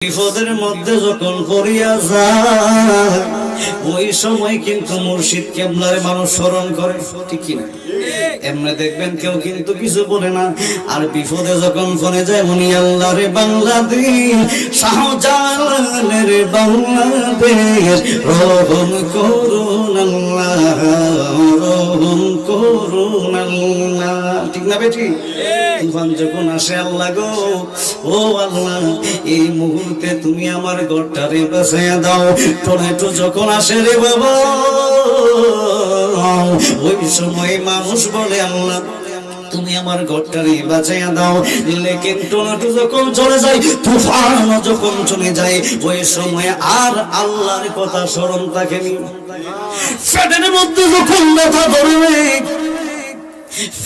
বিপদের মধ্যে যখন পড়িয়া যায় ওই সময় কিন্তু মুর্শিদ কেবলারে মানুষ স্মরণ করে, ঠিক কি না? এমনি দেখবেন কেউ কিন্তু কিছু বলে না, আর বিপদে যখন ফোনে যায় উনি আল্লাহরে বাংলাদেশ শাহজালালের বাংলাদেশ রহম করুন আল্লাহ, রহম করুন আল্লাহ, ঠিক না বেটি? তুফান যখন আসে আল্লাহ গো, ও আল্লাহ এই মুহূর্তে তুমি আমার ঘরটারে বাঁচাইয়া দাও। টর্নেডো যখন আসে রে বাবা, ওই সময় মানুষ বলে আল্লাহ তুমি আমার ঘরটারে বাঁচাইয়া দাও। লেকিন টর্নেডো যখন চলে যায়, তুফান যখন চলে যায়, ওই সময় আর আল্লাহর কথা স্মরণ থাকেনি। ফেটের মধ্যে যখন ব্যথা ধরবে,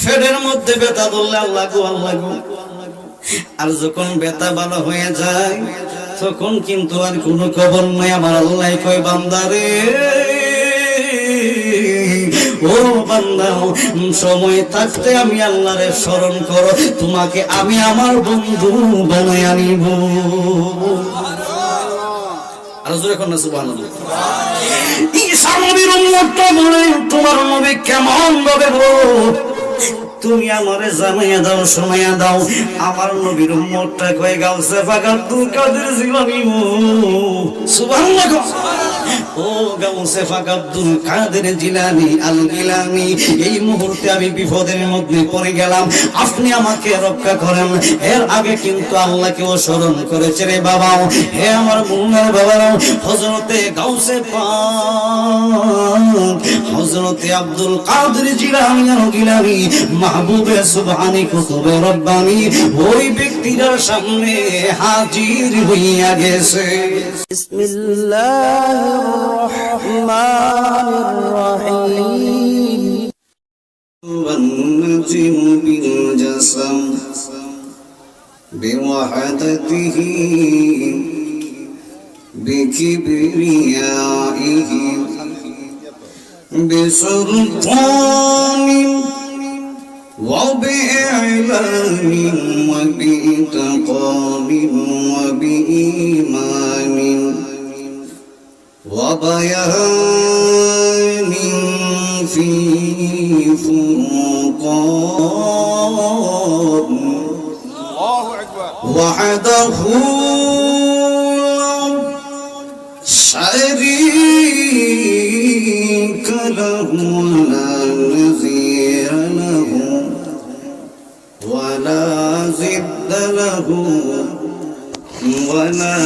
ফেটের মধ্যে ব্যথা ধরলে আল্লাহ গো আল্লাহ গো, আর যখন ব্যথা ভালো হয়ে যায় তখন কিন্তু আর কোনো খবর নাই। আমার আল্লাহ কয় বান্দারে, ও বান্দা সময় থাকতে আমি আল্লাহরে স্মরণ করো, তোমাকে আমি আমার বন্ধু বানায় আনিব। আর জোরে কোন সুবহানাল্লাহ। ঈসা নবীর উম্মতটা বলে তোমার নবী কেমন ভাবে গো, তুমি আমারে জানাইয়া দাও, শোনাইয়া দাও। আমার নবীর উম্মতটা কয় গাউসে পাক আব্দুল কাদের জিলানী, সুবহানাল্লাহ। ও গাউসে পাক আব্দুল কাদের জিলানী আল গিলানী, এই মুহূর্তে আমি বিপদের মধ্যে পড়ে গেলাম, আপনি আমাকে রক্ষা করেন। এর আগে কিন্তু আল্লাহকে স্মরণ করেছে রে বাবা। হে আমার মুমিনের বাবারাও, হযরতে গাউসে পাক হযরতে আব্দুল কাদের জিলানী আল গিলানী মাহবুবে সুবহানী কুতুবে রব্বানী ওই ব্যক্তিটার সামনে হাজির হইয়া গেছে। বিসমিল্লাহির রহমানির রহিম। ওয়ান্নাজিমু বিল জাসাম বিওয়াহদাতিহি বিকিবরিয়াইহি বিসুলতানি وبإعلان وبإتقان وبإيمان وبيان في فرقان وحده شريك له ولا نظير له ولا ضد له ولا